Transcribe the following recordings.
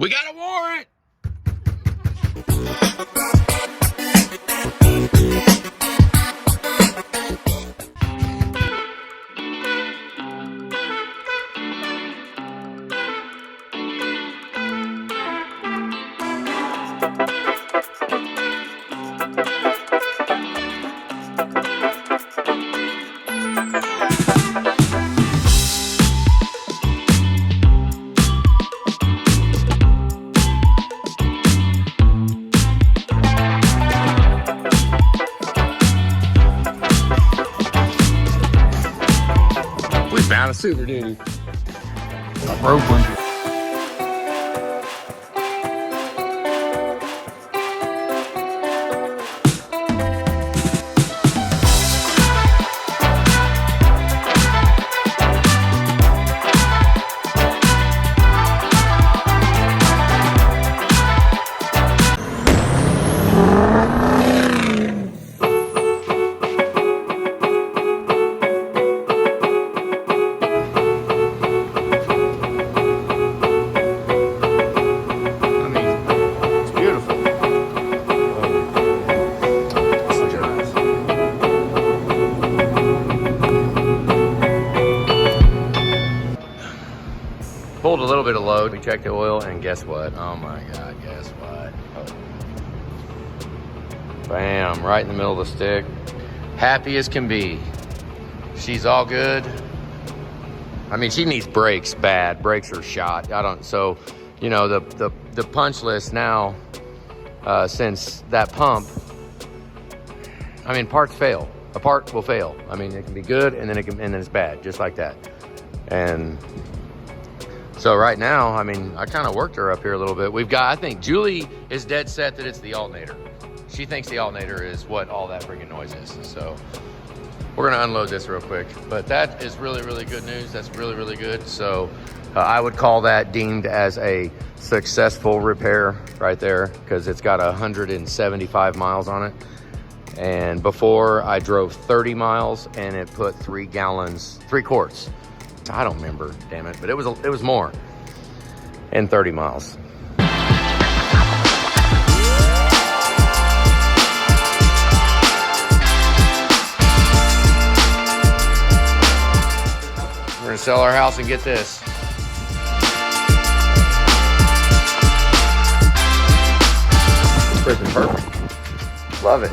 We got a warrant! Found a Super Duty. I broke one. Pulled a little bit of load. We checked the oil, and guess what? Oh my God, guess what? Oh. Bam, right in the middle of the stick. Happy as can be. She's all good. I mean, she needs brakes bad. Brakes are shot. So, you know, the punch list now, since that pump, I mean, parts fail. A part will fail. I mean, it can be good, and then it's bad, just like that. And so right now, I mean, I kind of worked her up here a little bit. I think Julie is dead set that it's the alternator. She thinks the alternator is what all that freaking noise is. So we're gonna unload this real quick. But that is really, really good news. That's really, really good. So I would call that deemed as a successful repair right there, because it's got 175 miles on it. And before I drove 30 miles and it put 3 quarts. I don't remember, damn it, but it was more in 30 miles. We're gonna sell our house and get this. Freaking perfect. Love it.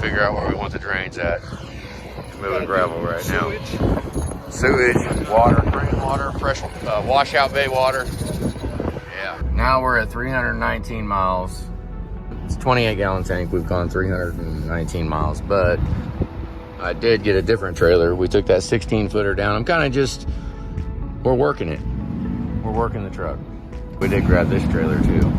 Figure out where we want the drains at. Moving gravel right now. Sewage, water, rainwater, fresh washout bay water. Yeah. Now we're at 319 miles. It's a 28 gallon tank. We've gone 319 miles, but I did get a different trailer. We took that 16 footer down. I'm kind of we're working it. We're working the truck. We did grab this trailer too.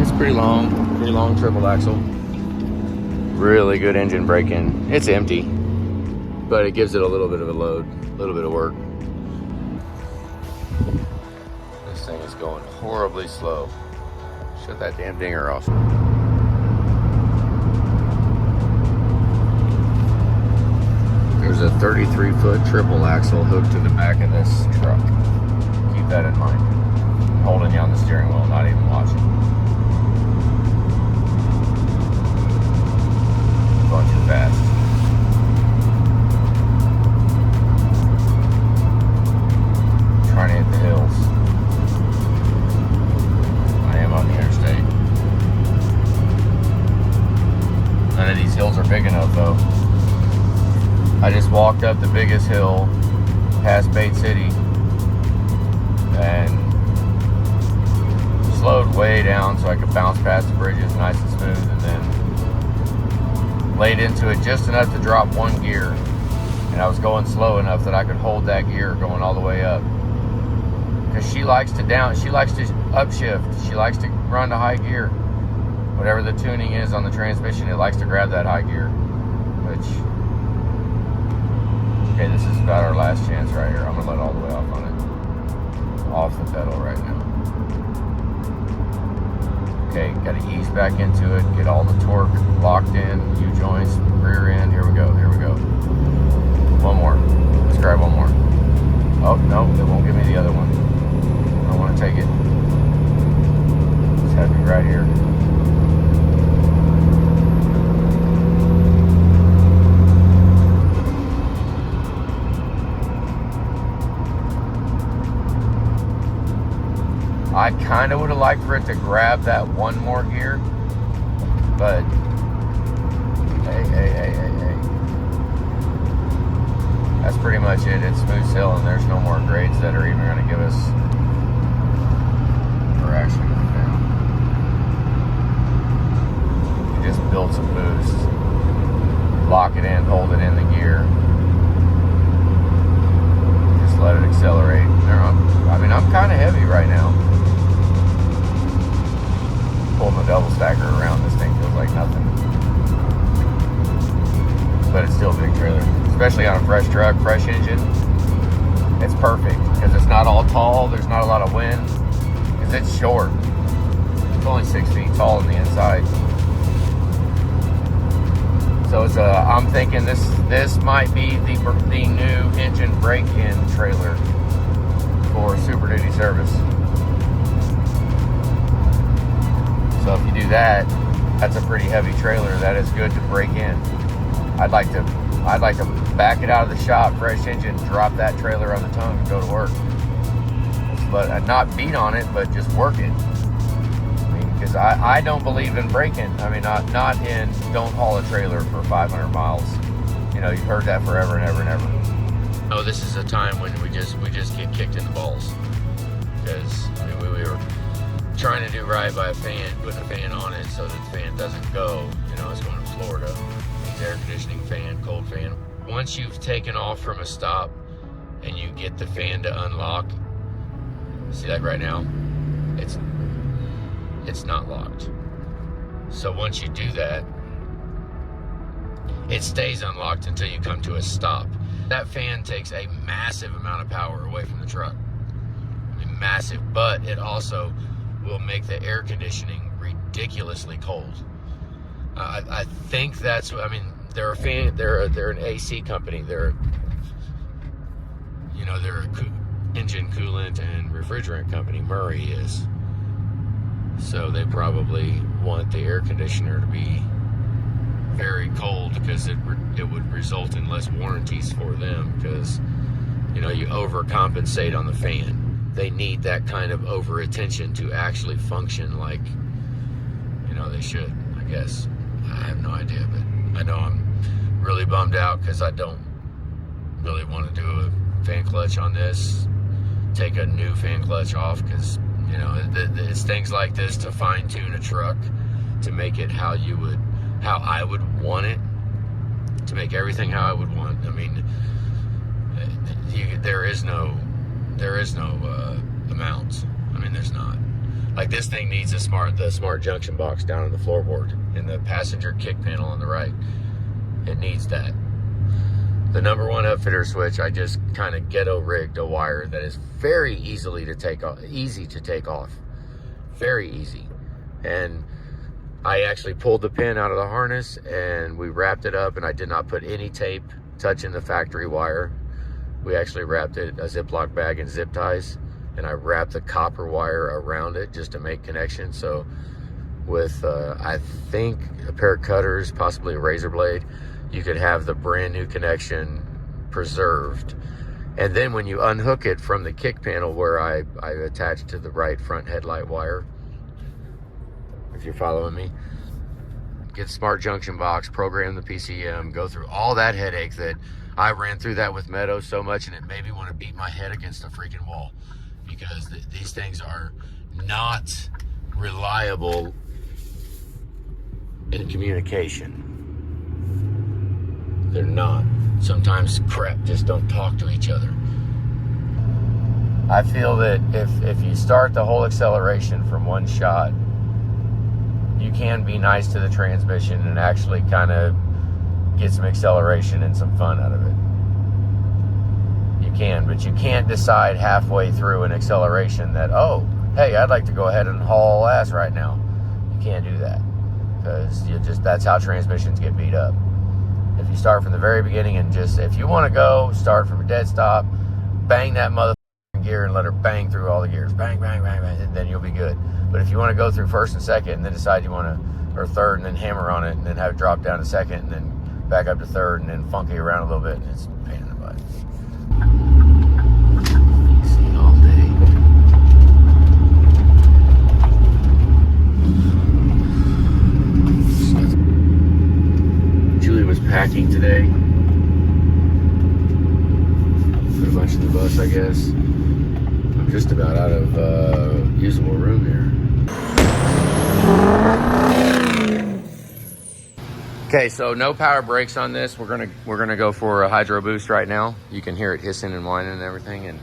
It's pretty long triple axle. Really good engine braking. It's empty, but it gives it a little bit of a load, a little bit of work. This thing is going horribly slow. Shut that damn dinger off. There's a 33-foot triple axle hooked to the back of this truck. Keep that in mind. Holding you on the steering wheel, not even watching. Going too fast. Trying to hit the hills. I am on the interstate. hills are big enough though. I just walked up the biggest hill past Bait City and slowed way down so I could bounce past the bridges nice and smooth, and then laid into it just enough to drop one gear. And I was going slow enough that I could hold that gear going all the way up. Because she likes to upshift. She likes to run to high gear. Whatever the tuning is on the transmission, it likes to grab that high gear. Which, okay, this is about our last chance right here. I'm gonna let all the way off on it. Off the pedal right now. Okay, gotta ease back into it, get all the torque locked in, U-joints, rear end. Here we go, here we go. One more. Let's grab one more. Oh, no, it won't give me the other one. I want to take it. It's heavy right here. I kind of would have liked for it to grab that one more gear, but hey. That's pretty much it. It's smooth sail, and there's no more grades that are even going to give us, or actually going down. You just build some boost, lock it in, hold it in the gear, just let it accelerate. I'm kind of heavy right now. Pulling the double stacker around, this thing feels like nothing. But it's still a big trailer, especially on a fresh truck, fresh engine. It's perfect because it's not all tall. There's not a lot of wind because it's short. It's only 6 feet tall on the inside. So it's I'm thinking this might be the new engine break-in trailer for Super Duty service. So if you do that, that's a pretty heavy trailer. That is good to break in. I'd like to back it out of the shop, fresh engine, drop that trailer on the tongue and go to work. But not beat on it, but just work it. Because I don't believe in breaking. Not in don't haul a trailer for 500 miles. You've heard that forever and ever and ever. Oh, this is a time when we just get kicked in the balls. Because we were trying to do right by a fan, putting a fan on it so that the fan doesn't go. It's going to Florida. Air conditioning fan, cold fan. Once you've taken off from a stop and you get the fan to unlock, see, like right now, it's not locked. So once you do that, it stays unlocked until you come to a stop. That fan takes a massive amount of power away from the truck. Massive, but it also will make the air conditioning ridiculously cold. I think that's. They're an AC company. They're a engine coolant and refrigerant company. Murray is. So they probably want the air conditioner to be very cold because it would result in less warranties for them because you overcompensate on the fan. They need that kind of over attention to actually function like they should, I guess. I have no idea, but I know I'm really bummed out because I don't really want to do a fan clutch on this, take a new fan clutch off because it's things like this to fine tune a truck to make it how I would want it, to make everything how I would want. There is no amounts. There's not. Like this thing needs the smart junction box down on the floorboard in the passenger kick panel on the right. It needs that. The number one upfitter switch, I just kind of ghetto rigged a wire that is very easy to take off. Very easy. And I actually pulled the pin out of the harness and we wrapped it up, and I did not put any tape touching the factory wire. We actually wrapped it a Ziploc bag in zip ties, and I wrapped the copper wire around it just to make connection. So with, I think, a pair of cutters, possibly a razor blade, you could have the brand new connection preserved. And then when you unhook it from the kick panel where I attached to the right front headlight wire, if you're following me, get the smart junction box, program the PCM, go through all that headache that I ran through that with Meadow so much, and it made me want to beat my head against a freaking wall, because these things are not reliable in communication. They're not. Sometimes crap just don't talk to each other. I feel that if you start the whole acceleration from one shot, you can be nice to the transmission and actually kind of get some acceleration and some fun out of it. You can, but you can't decide halfway through an acceleration that, oh, hey, I'd like to go ahead and haul ass right now. You can't do that, because that's how transmissions get beat up. If you start from the very beginning and just, if you want to go, start from a dead stop, bang that motherfucking gear and let her bang through all the gears. Bang, bang, bang, bang, then you'll be good. But if you want to go through first and second and then decide you want to, or third and then hammer on it and then have it drop down to second and then back up to third and then funky around a little bit, and it's a pain in the butt. Seen all day. Julie was packing today. Put a bunch in the bus, I guess. I'm just about out of usable room here. Okay, so no power brakes on this. We're gonna go for a hydro boost right now. You can hear it hissing and whining and everything, and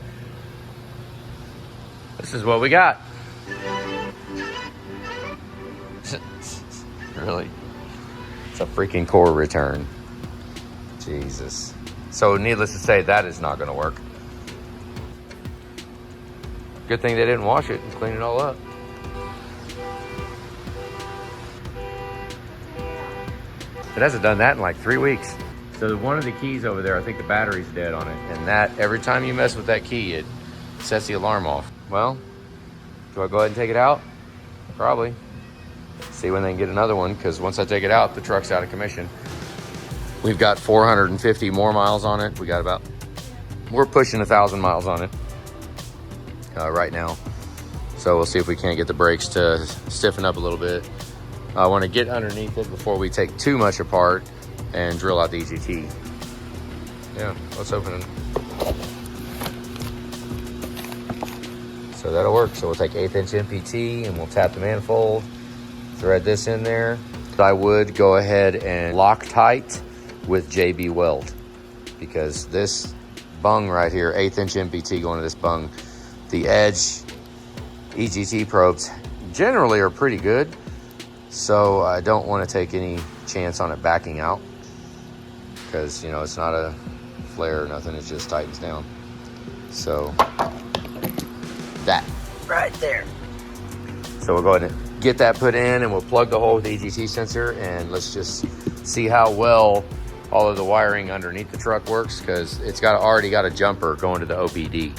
this is what we got. Really, it's a freaking core return. Jesus. So needless to say, that is not gonna work. Good thing they didn't wash it and clean it all up. It hasn't done that in like 3 weeks. So one of the keys over there, I think the battery's dead on it. And that, every time you mess with that key, it sets the alarm off. Well, do I go ahead and take it out? Probably. See when they can get another one, because once I take it out, the truck's out of commission. We've got 450 more miles on it. We're pushing 1,000 miles on it right now. So we'll see if we can't get the brakes to stiffen up a little bit. I want to get underneath it before we take too much apart and drill out the EGT. Yeah, let's open it. So that'll work. So we'll take 1/8 inch MPT and we'll tap the manifold, thread this in there. I would go ahead and Loctite with JB Weld, because this bung right here, 1/8 inch MPT going to this bung, the edge EGT probes generally are pretty good. So I don't want to take any chance on it backing out, because, you know, it's not a flare or nothing. It just tightens down. So that right there. So we'll go ahead and get that put in, and we'll plug the hole with the EGT sensor, and let's just see how well all of the wiring underneath the truck works, because it's already got a jumper going to the OBD,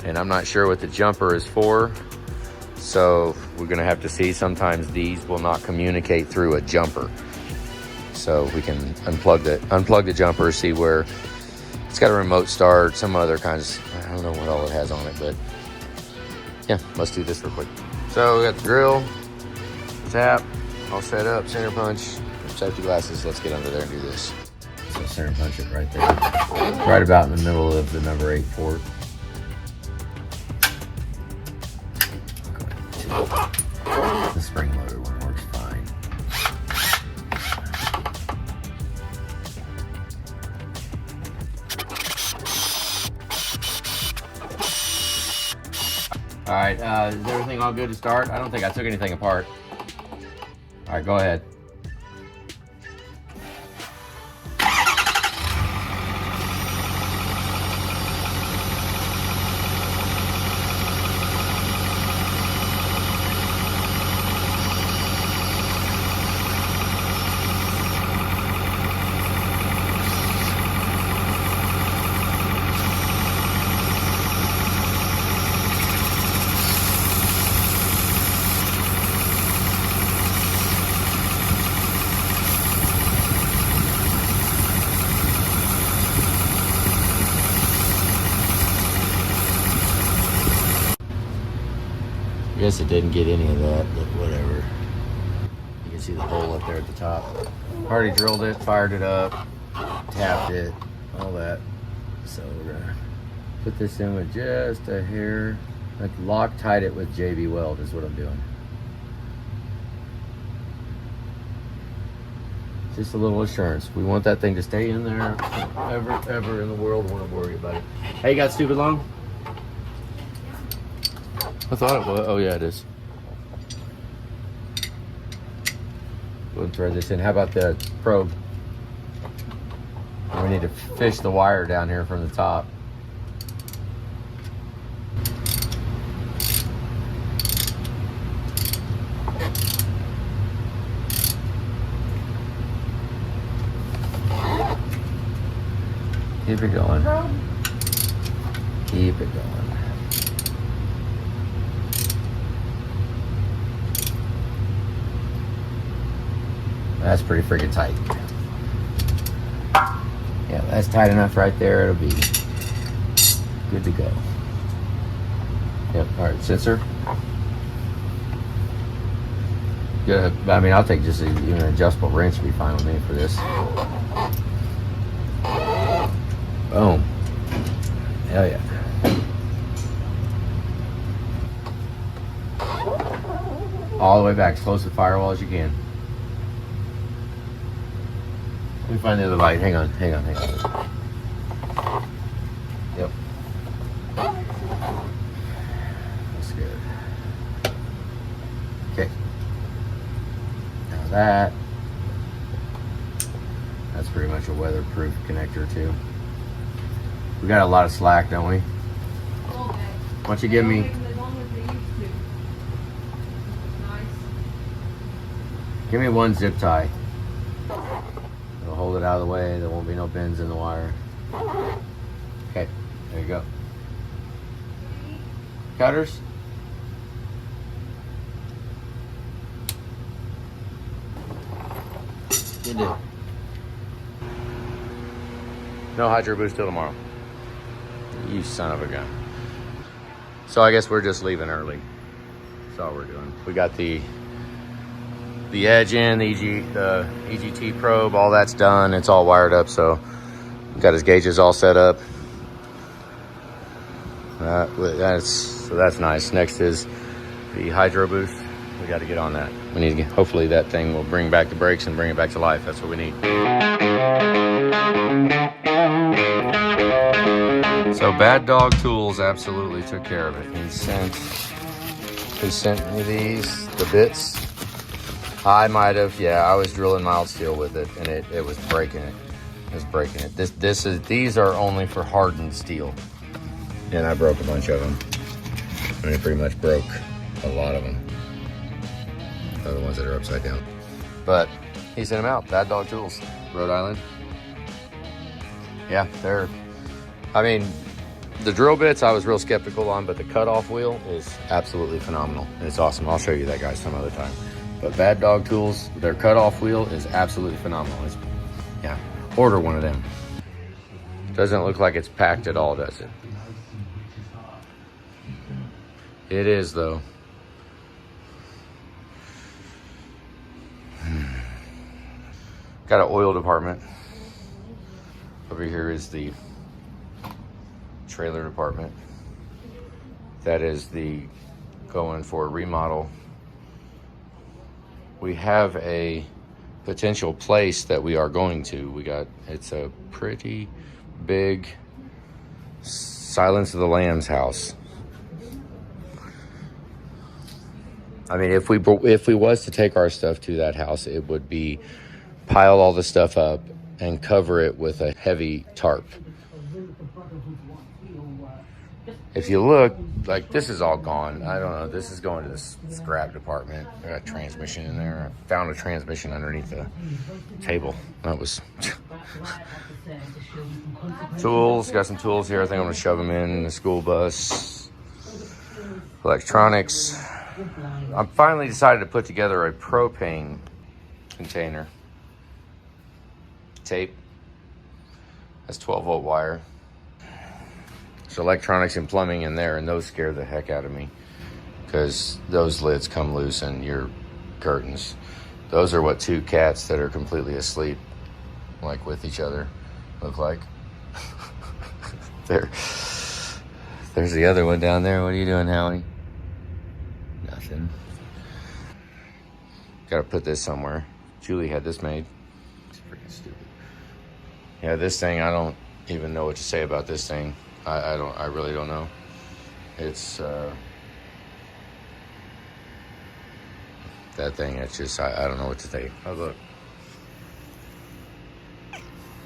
and I'm not sure what the jumper is for. So we're gonna have to see. Sometimes these will not communicate through a jumper. So we can unplug the jumper, see where it's got a remote start, some other kinds. I don't know what all it has on it, but yeah, let's do this real quick. So we got the grill, tap, all set up, center punch, safety glasses. Let's get under there and do this. So center punch it right there, right about in the middle of the number 8 port. The spring loader one works fine. All right, is everything all good to start? I don't think I took anything apart. All right, go ahead. I guess it didn't get any of that, but whatever. You can see the hole up there at the top. Already drilled it, fired it up, tapped it, all that. So we're gonna put this in with just a hair, like Loctite it with JB Weld is what I'm doing. Just a little assurance. We want that thing to stay in there. Ever in the world want to worry about it. Hey, you got stupid long? I thought it was. Oh yeah, it is. We'll thread this in. How about the probe? We need to fish the wire down here from the top. Keep it going. Keep it going. That's pretty freaking tight. Yeah, that's tight enough right there. It'll be good to go. Yep, all right, sensor. Good. I mean, I'll take just even an adjustable wrench would be fine with me for this. Boom. Hell yeah. All the way back, as close to the firewall as you can. Let me find the other light. Hang on. Yep. That's good. Okay. Now that's pretty much a weatherproof connector too. We got a lot of slack, don't we? Why don't you give me... Give me one zip tie. It'll hold it out of the way. There won't be no bends in the wire. Okay, there you go. Cutters. Good deal. No hydro boost till tomorrow. You son of a gun. So I guess we're just leaving early. That's all we're doing. We got the edge in, the EGT probe, all that's done. It's all wired up, so got his gauges all set up. That's nice. Next is the hydro boost. We got to get on that. We need to get, hopefully that thing will bring back the brakes and bring it back to life. That's what we need. So Bad Dog Tools absolutely took care of it. He sent me the bits. I might have, I was drilling mild steel with it, and it was breaking it. It was breaking it. These are only for hardened steel, and I broke a bunch of them. I mean, pretty much broke a lot of them. The ones that are upside down. But he sent them out. Bad Dog Tools, Rhode Island. Yeah, I mean, the drill bits I was real skeptical on, but the cutoff wheel is absolutely phenomenal. It's awesome. I'll show you that, guys, some other time. But Bad Dog Tools, their cutoff wheel is absolutely phenomenal. Order one of them. Doesn't look like it's packed at all, does it? It is, though. Got an oil department. Over here is the trailer department. That is going for a remodel. We have a potential place that we are going to. It's a pretty big Silence of the Lambs house. I mean, if we was to take our stuff to that house, it would be pile all the stuff up and cover it with a heavy tarp. If you look, like, this is all gone. I don't know. This is going to the scrap department. I got a transmission in there. I found a transmission underneath the table. That was tools. Got some tools here. I think I'm going to shove them in the school bus. Electronics. I finally decided to put together a propane container. Tape. That's 12-volt wire. There's electronics and plumbing in there, and those scare the heck out of me because those lids come loose and your curtains. Those are what two cats that are completely asleep, like with each other, look like. There's the other one down there. What are you doing, Howie? Nothing. Gotta put this somewhere. Julie had this made. It's freaking stupid. Yeah, this thing, I don't even know what to say about this thing. I really don't know. It's, that thing, it's just, I don't know what to think. Oh, look.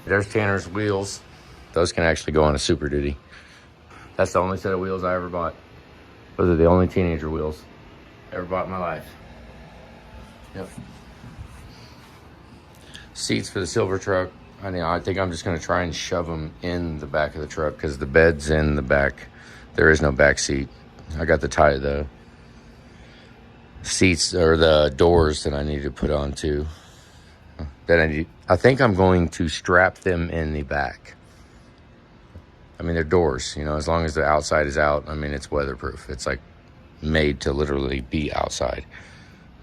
There's Tanner's wheels. Those can actually go on a Super Duty. That's the only set of wheels I ever bought. Those are the only teenager wheels ever bought in my life. Yep. Seats for the silver truck. I think I'm just going to try and shove them in the back of the truck because the bed's in the back. There is no back seat. I got the seats or the doors that I need to put on too. I think I'm going to strap them in the back. I mean, they're doors, you know, as long as the outside is out. I mean, it's weatherproof. It's like made to literally be outside.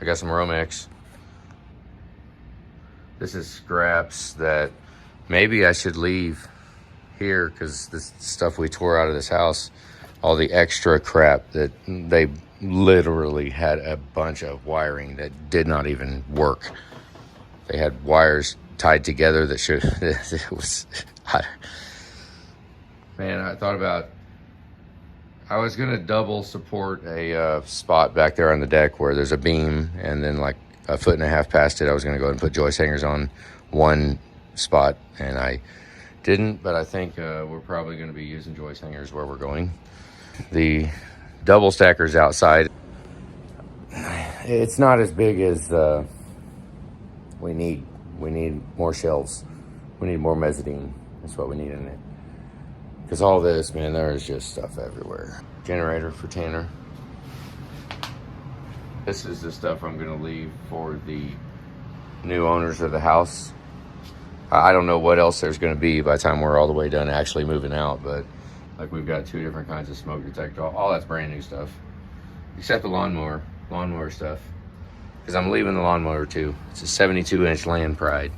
I got some Romex. This is scraps that maybe I should leave here because this stuff we tore out of this house, all the extra crap that they literally had a bunch of wiring that did not even work. They had wires tied together that should, it was, man, I thought about, I was going to double support a spot back there on the deck where there's a beam, and then like a foot and a half past it, I was going to go ahead and put joist hangers on one spot, and I didn't, but I think we're probably going to be using joist hangers where we're going. The double stackers outside, it's not as big as we need. We need more shelves. We need more mezzanine. That's what we need in it. Because all this, man, there is just stuff everywhere. Generator for Tanner. This is the stuff I'm going to leave for the new owners of the house. I don't know what else there's going to be by the time we're all the way done actually moving out, but like we've got 2 different kinds of smoke detector. All that's brand new stuff, except the lawnmower stuff. Because I'm leaving the lawnmower too. It's a 72-inch Land Pride.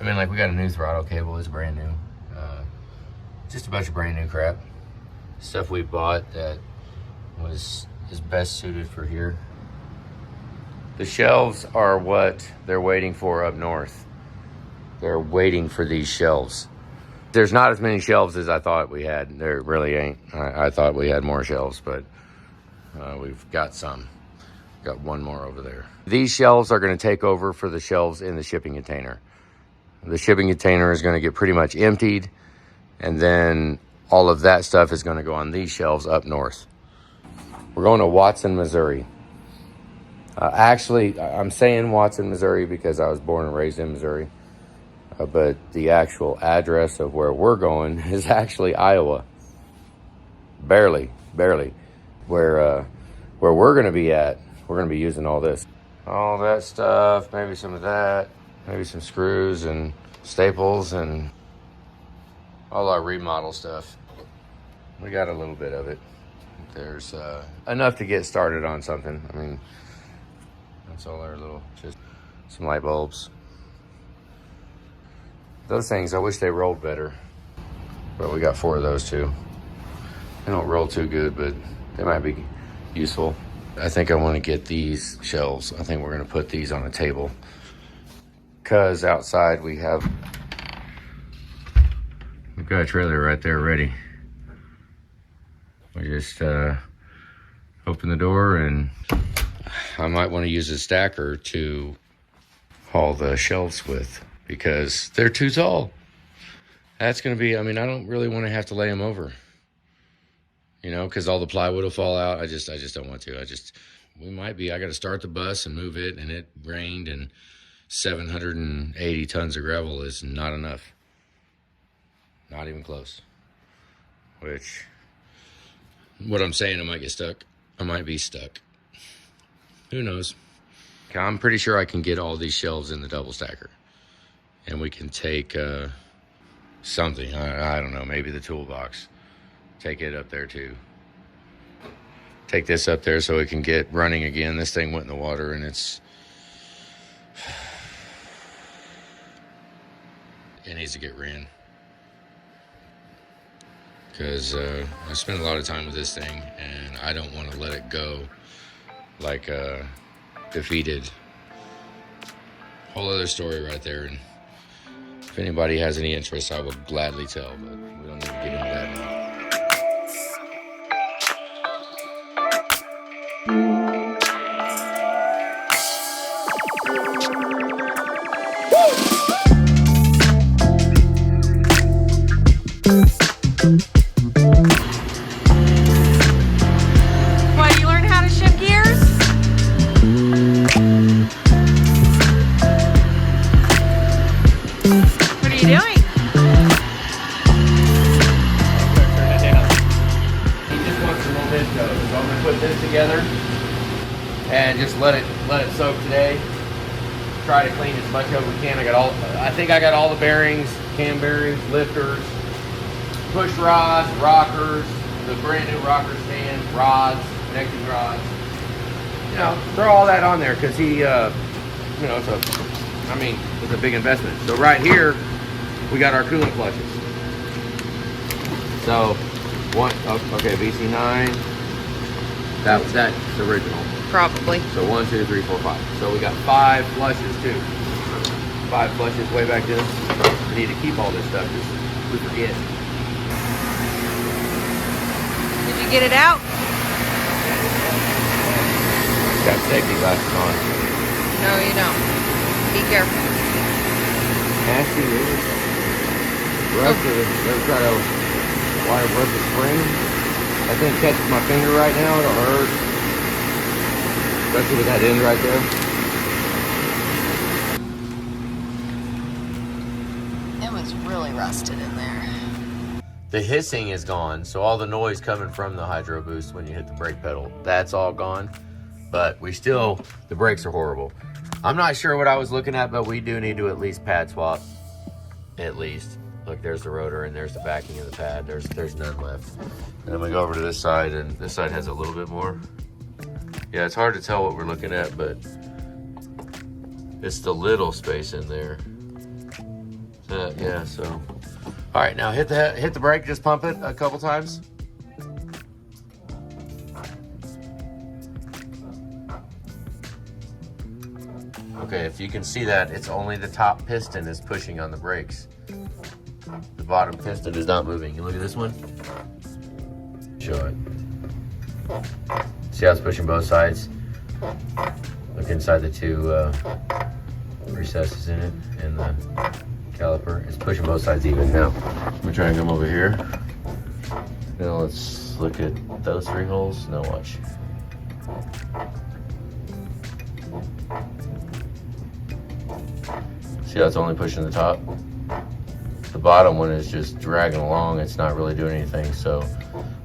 I mean, like we got a new throttle cable. It's brand new. Just a bunch of brand new crap. Stuff we bought that is best suited for here. The shelves are what they're waiting for up north. They're waiting for these shelves. There's not as many shelves as I thought we had. There really ain't. I thought we had more shelves, but we've got some. Got one more over there. These shelves are going to take over for the shelves in the shipping container. The shipping container is going to get pretty much emptied, and then all of that stuff is going to go on these shelves up north. We're going to Watson, Missouri. Actually, I'm saying Watson, Missouri because I was born and raised in Missouri. But the actual address of where we're going is actually Iowa. Barely. Where we're going to be at, we're going to be using all this. All that stuff, maybe some of that, maybe some screws and staples and all our remodel stuff. We got a little bit of it. There's enough to get started on something. I mean, that's all our little, just some light bulbs. Those things, I wish they rolled better. But we got 4 of those too. They don't roll too good, but they might be useful. I think I want to get these shelves. I think we're going to put these on a table. Because outside we've got a trailer right there ready. We just open the door, and I might want to use a stacker to haul the shelves with because they're too tall. That's going to be, I mean, I don't really want to have to lay them over. You know, because all the plywood will fall out. I just don't want to. We might be. I got to start the bus and move it, and it rained, and 780 tons of gravel is not enough. Not even close. Which, what I'm saying, I might get stuck. I might be stuck. Who knows? I'm pretty sure I can get all these shelves in the double stacker, and we can take something. I don't know. Maybe the toolbox. Take it up there too. Take this up there so it can get running again. This thing went in the water, and it's It needs to get ran. Because I spent a lot of time with this thing, and I don't want to let it go like defeated. Whole other story right there. And if anybody has any interest, I will gladly tell, but we don't need to get into that now. What, you learned how to shift gears? What are you doing? Turn it down. He just wants some momentum, so I'm gonna put this together and just let it soak today. Try to clean as much of it we can. I think I got all the bearings, cam bearings, lifters, push rods, rockers, the brand new rocker stand, rods, connecting rods. You know, throw all that on there because he, you know, it's a big investment. So right here, we got our coolant flushes. So, okay, VC9. That's original. Probably. So 1, 2, 3, 4, 5. So we got 5 flushes too. 5 flushes way back then. We need to keep all this stuff because we forget. Did you get it out? Got safety glasses on. No, you don't. Be careful. Nasty, really? Ever try to wire brush a spring? That thing catches my finger right now, it'll hurt. Especially with that end right there. It was really rusted in there. The hissing is gone, so all the noise coming from the hydro boost when you hit the brake pedal, that's all gone. But the brakes are horrible. I'm not sure what I was looking at, but we do need to at least pad swap. At least. Look, there's the rotor and there's the backing of the pad. There's none left. And then we go over to this side, and this side has a little bit more. Yeah, it's hard to tell what we're looking at, but it's the little space in there. Yeah, so. All right, now hit the brake, just pump it a couple times. Okay, if you can see that, it's only the top piston is pushing on the brakes. The bottom piston is not moving. You look at this one. Show it. See how it's pushing both sides? Look inside the two recesses in it and the caliper. It's pushing both sides even. Now, I'm gonna try and come over here. Now let's look at those 3 holes. Now watch. See how it's only pushing the top? The bottom one is just dragging along. It's not really doing anything. So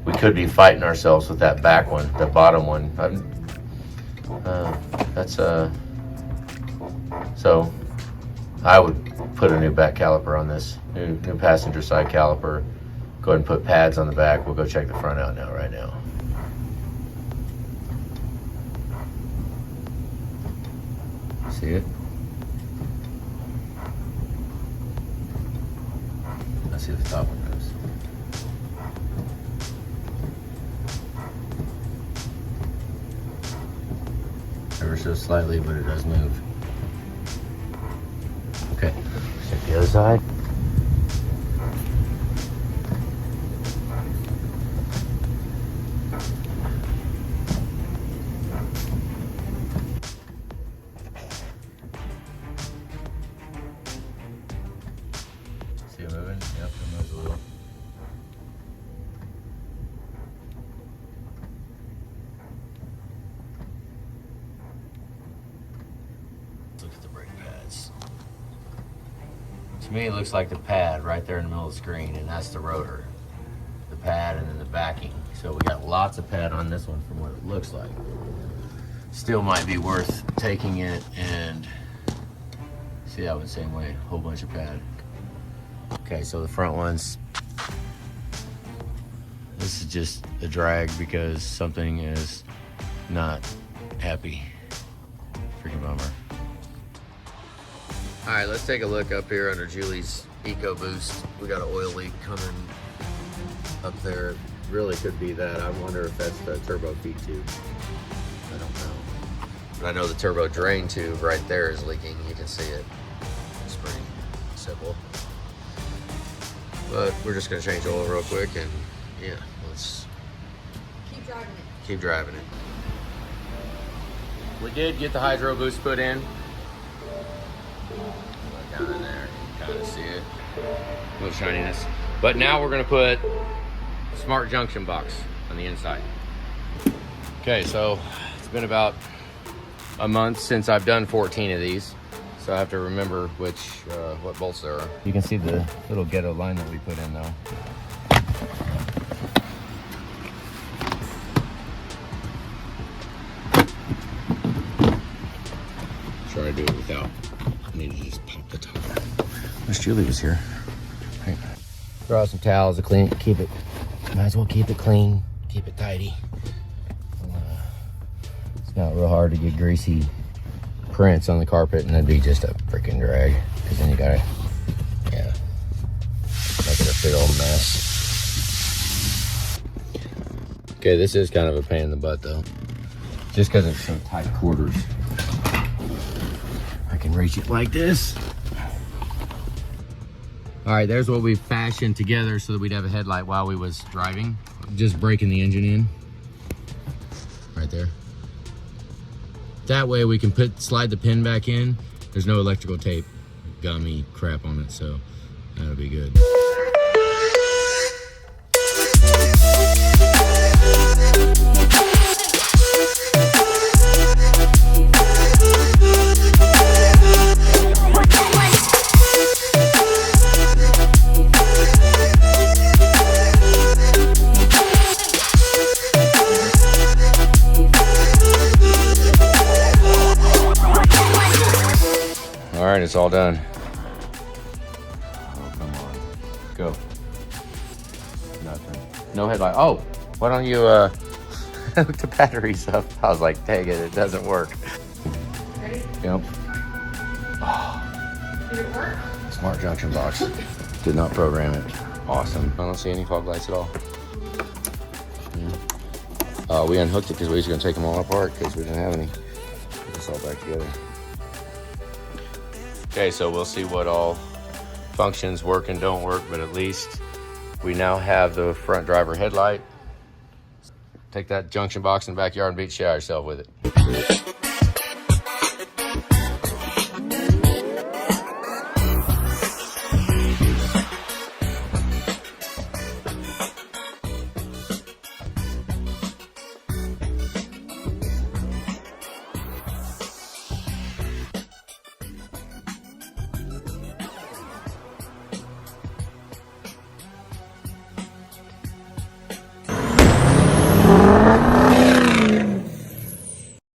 we could be fighting ourselves with that back one, the bottom one. So I would put a new back caliper on this, new passenger side caliper. Go ahead and put pads on the back. We'll go check the front out now, right now. See it? Let's see if the top one goes. Ever so slightly, but it does move. Okay, check the other side. See it moving? Yep, it moves a little. Look at the brake pads. To me, it looks like the pad right there in the middle of the screen, and that's the rotor. The pad and then the backing. So we got lots of pad on this one from what it looks like. Still might be worth taking it and see that one same way, whole bunch of pad. Okay, so the front ones, this is just a drag because something is not happy. Freaking bummer. All right, let's take a look up here under Julie's EcoBoost. We got an oil leak coming up there. Really could be that. I wonder if that's the turbo feed tube. I don't know. But I know the turbo drain tube right there is leaking. You can see it. It's pretty simple. But we're just gonna change oil real quick and yeah, let's Keep driving it. keep driving it. We did get the hydro boost put in. Down in there, you can kind of see it. A little shininess. But now we're gonna put smart junction box on the inside. Okay, so it's been about a month since I've done 14 of these. So I have to remember what bolts there are. You can see the little ghetto line that we put in though. Try to do it without. I need to just pop the top. Wish Julie was here. Right. Throw out some towels to clean it, keep it. Might as well keep it clean, keep it tidy. It's not real hard to get greasy prints on the carpet, and that'd be just a freaking drag. Because then you gotta, yeah, make it a big old mess. Okay, this is kind of a pain in the butt though. Just because it's so tight quarters. I can reach it like this. All right, there's what we fashioned together so that we'd have a headlight while we was driving. Just breaking the engine in, right there. That way we can slide the pin back in. There's no electrical tape, gummy crap on it, so that'll be good. All right, it's all done. Oh, come on. Go. Nothing. No headlight. Oh, why don't you hook the batteries up? I was like, dang it, it doesn't work. Ready? Yep. Did it work? Smart junction box. Did not program it. Awesome. I don't see any fog lights at all. We unhooked it because we was going to take them all apart because we didn't have any. Put this all back together. Okay, so we'll see what all functions work and don't work, but at least we now have the front driver headlight. Take that junction box in the backyard and beat the shit out of yourself with it.